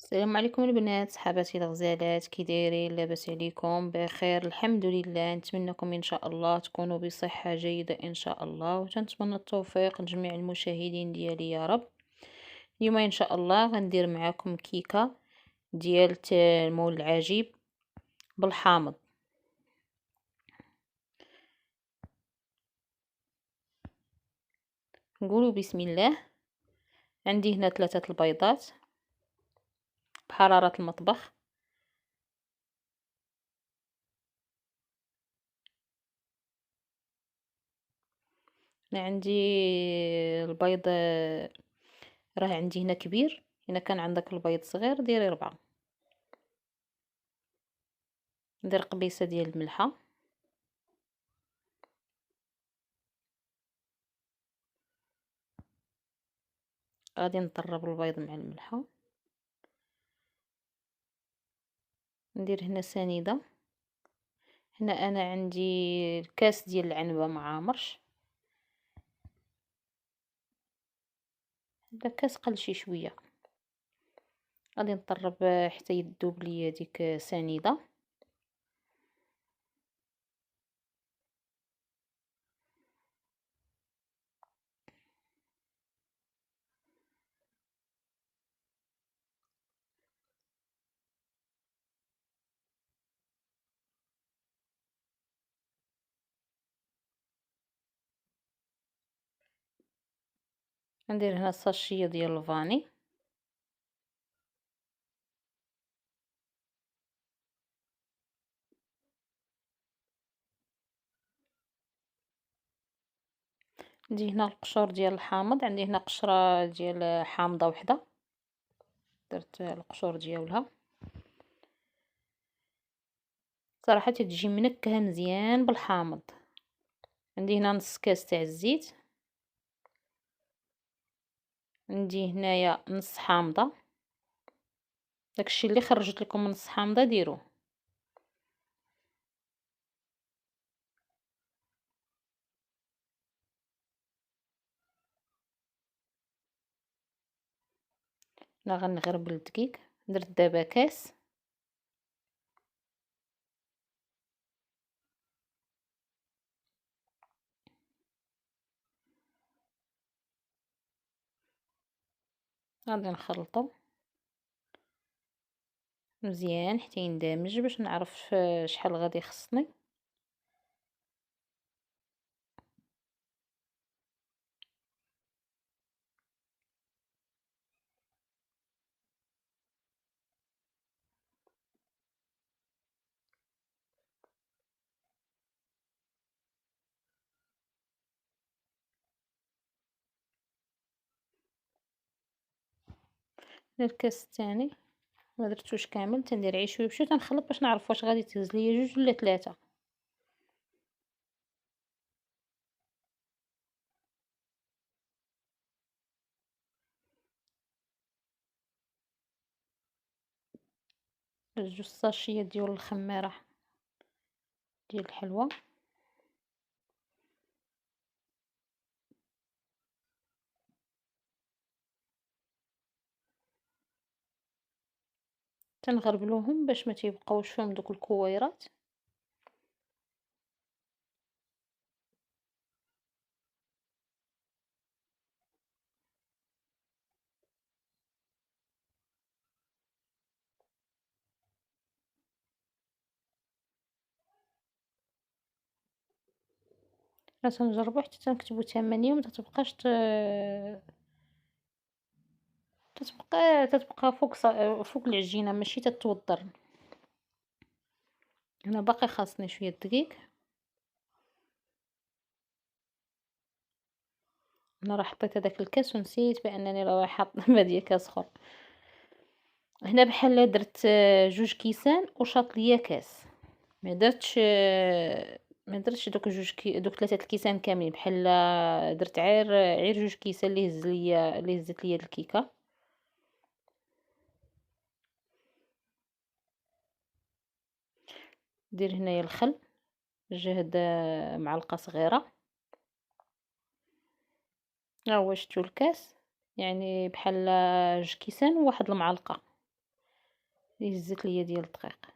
السلام عليكم البنات، صحباتي الغزالات، كي دايرين؟ لاباس عليكم؟ بخير الحمد لله. نتمنىكم ان شاء الله تكونوا بصحة جيدة ان شاء الله، وتنتمنى التوفيق لجميع المشاهدين ديالي يا رب. اليوم ان شاء الله غندير معاكم كيكة ديال المول العجيب بالحامض. نقولوا بسم الله. عندي هنا 3 البيضات بحرارة المطبخ. انا عندي البيض، راه عندي هنا كبير. هنا كان عندك البيض صغير ديري 4. ندير قبيصة ديال الملحة، غادي نطرب البيض مع الملحة. ندير هنا سنيدة. هنا انا عندي الكاس ديال العنبة معامرش، هذا كاس قل شويه. غادي نطرب حتى يذوب ليا ديك سنيدة. ندير هنا ساشيه ديال الفاني. ندي هنا القشور ديال الحامض. عندي هنا قشره ديال حامضه وحده، درت القشور ديالها. صراحه تجي منكهه مزيان بالحامض. عندي هنا نص كاس تاع الزيت. عندي هنايا نص حامضه، داكشي اللي خرجت لكم من نص حامضه ديروه. انا غنغربل الدقيق. درت دابا كاس. غادي نخلطو مزيان حتى يندمج باش نعرف شحال غادي يخصني. الكاس الثاني ما درتوش كامل، تندير عيش ويبشو تنخلط باش نعرف واش غادي تهز ليا 2 ولا 3. درت 2 ساشيات ديال الخميره ديال الحلوى. تنغربلوهم باش ما تيبقاوش فيهم دوك الكويرات. تنجربو حتى تنكتبو 8 وما تتبقاش تتبقى فوق فوق العجينه، ماشي تتوضر. انا باقي خاصني شويه دقيق. انا راه حطيت هذاك الكاس ونسيت بانني راه حاطه باديه كاس اخر. هنا بحال درت 2 كيسان وشاط ليا كاس. ما درتش دوك 3 الكيسان كاملين، بحال درت غير 2 كيسان اللي هزت ليا الكيكه. دير هنايا الخل، جهد معلقه صغيره. ها هو شتو الكاس، يعني بحال 2 كيسان وواحد المعلقه. يهزت ليا ديال الدقيق.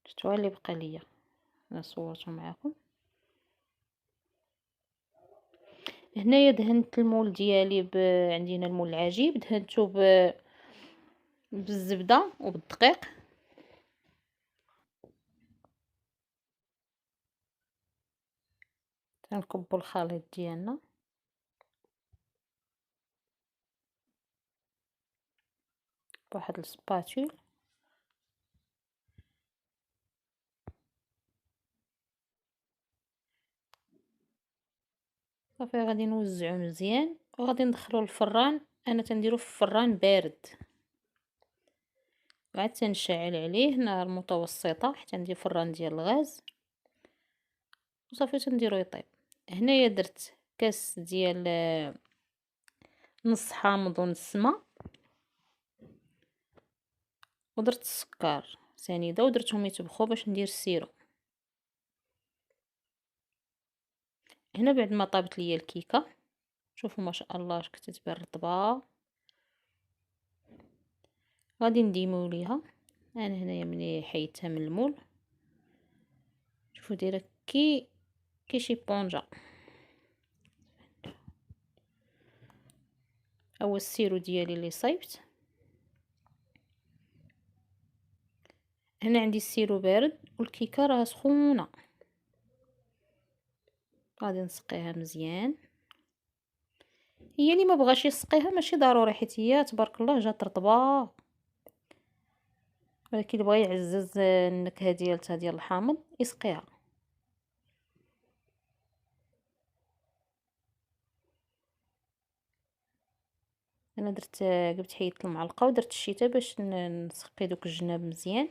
شفتوها اللي بقى ليا انا صورته معكم. هنايا دهنت المول ديالي عندنا المول العجيب، دهنته بالزبده وبالدقيق. تنكبو الخليط ديالنا بواحد السباتول. صافي غادي نوزعو مزيان وغادي ندخلو للفران. انا تنديرو في الفران بارد، عاد تنشعل عليه نار متوسطه حتى ندير فران ديال الغاز وصافي تنديرو يطيب. هنايا درت كاس ديال نص حامض ونص ما، ودرت السكر سنيده ودرتهم يطبخوا باش ندير السيرو. هنا بعد ما طابت ليا الكيكه، شوفوا ما شاء الله اش كتتبان رطبه. غادي نديمو ليها. انا هنايا ملي حيدتها من المول شوفوا دايره كي شي بونجا. هو السيرو ديالي اللي صايبت. هنا عندي السيرو بارد والكيكه راه سخونه، غادي نسقيها مزيان. هي اللي ما بغاش يسقيها ماشي ضروري، حيت هي تبارك الله جات رطبه، ولكن اللي بغى يعزز النكهه ديالتها ديال الحامض يسقيها. انا درت قبت حيدت المعلقه ودرت الشيته باش نسقي دوك الجناب مزيان.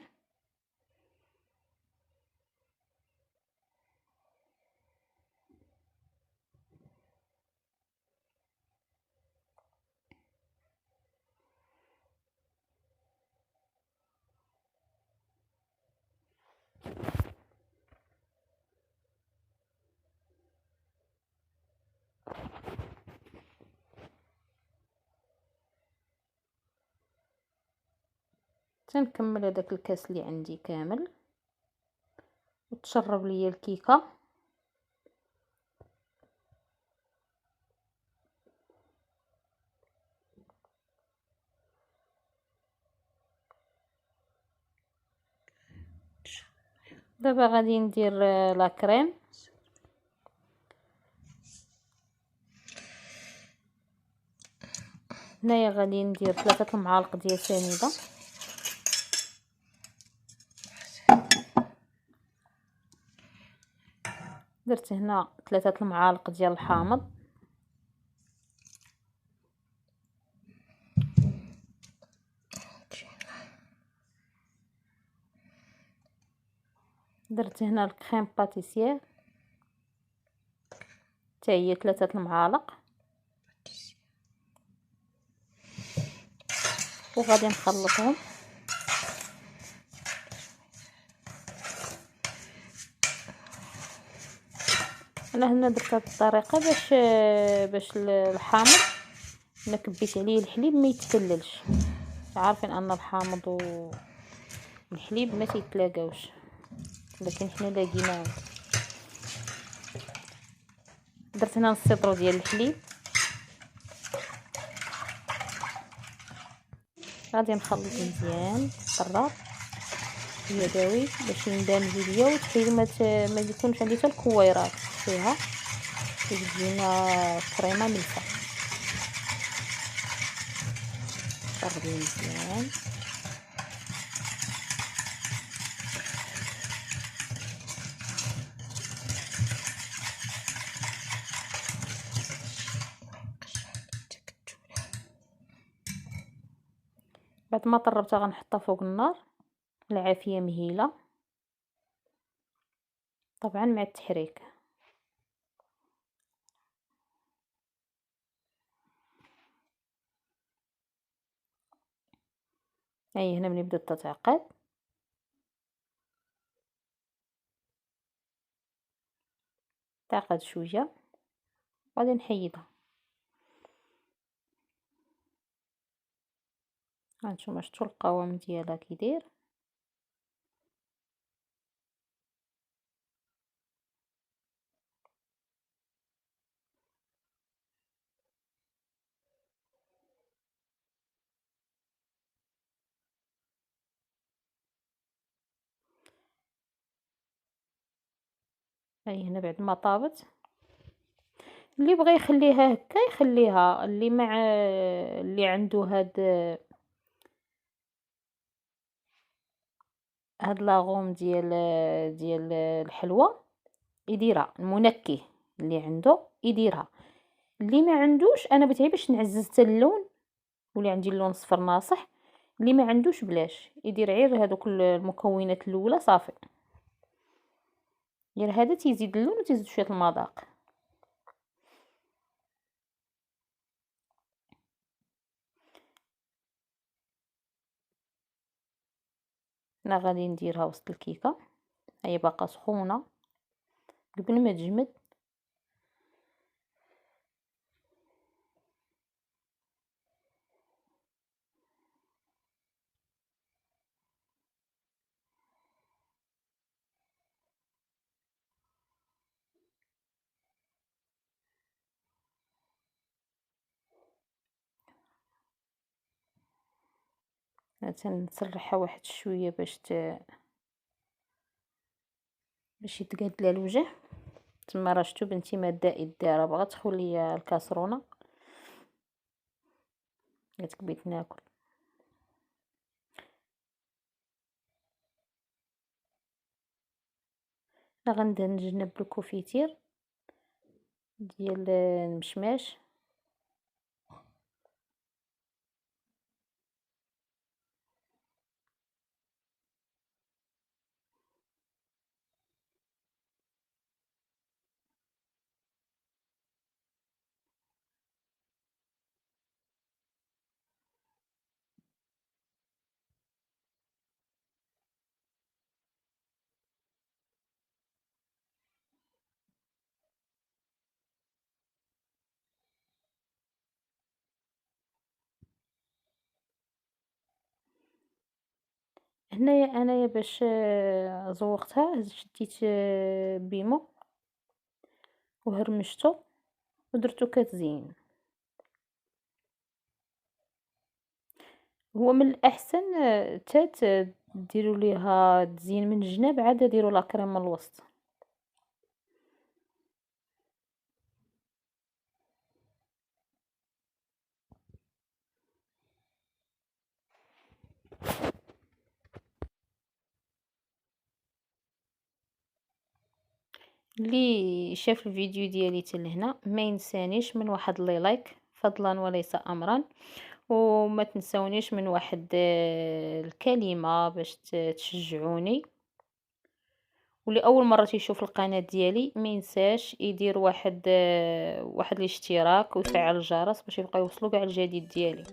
تنكمل هذاك الكاس اللي عندي كامل وتشرب ليا الكيكه. دابا غادي ندير لا كريم. هنايا غادي ندير 3 المعالق ديال سنيده، درت هنا 3 المعالق ديال الحامض، درت هنا الكريم باتيسير حتى هي 3 المعالق، وغادي نخلطهم. انا هنا درت هذه الطريقه باش الحامض انا كبيت عليه الحليب ما يتكللش. عارفين ان الحامض والحليب ما تيتلاقاوش، لكن حنا لاقيناه. درت هنا نص سيطرو ديال الحليب. غادي نخلط مزيان بالطراب يدوي باش يندمجوا ليا وتحيد ما يكونش عندي حتى الكويرات فيها، تجينا كريمه ملفه. طربي مزيان. بعد ما طربتها غنحطها فوق النار العافيه مهيله، طبعا مع التحريك. هاي هنا ملي بدات تتعقد تعقد شويه، غادي نحيدها. هانتوما شفتوا القوام ديالها كي داير. هاي هنا بعد ما طابت، اللي بغى يخليها هكا يخليها، اللي مع اللي عنده هاد لاغوم ديال الحلوى يديرها، المنكه اللي عنده يديرها. اللي ما عندوش، انا بتعي باش نعزز حتى اللون، واللي عندي اللون صفر ناصح. اللي ما عندوش بلاش يدير غير هذوك المكونات الاولى صافي. غير هذا تيزيد اللون وتزيد شويه المذاق. انا غادي نديرها وسط الكيكه، هي باقا سخونه قبل ما تجمد. تنسرحها واحد شويه باش يتقاد لها الوجه. تما راه شفتوا بنتي ماده الداره بغات تدخل ليا الكاسرونه، قالت بغيت ناكل. انا غندهن الجناب بالكوفيتير ديال المشماش. هنايا انايا باش زوقتها، شديت بيمو وهرمشته ودرتو كتزين. هو من الاحسن تات ديروا ليها تزيين من الجناب، عاد ديروا لا كريم من الوسط. اللي شاف الفيديو ديالي حتى لهنا ما ينسانيش من واحد لي لايك فضلا وليس امرا، وما تنسونيش من واحد الكلمه باش تشجعوني. واللي اول مره تيشوف القناه ديالي ما ينساش يدير واحد الاشتراك ويفعل الجرس باش يبقى يوصلوا كاع الجديد ديالي.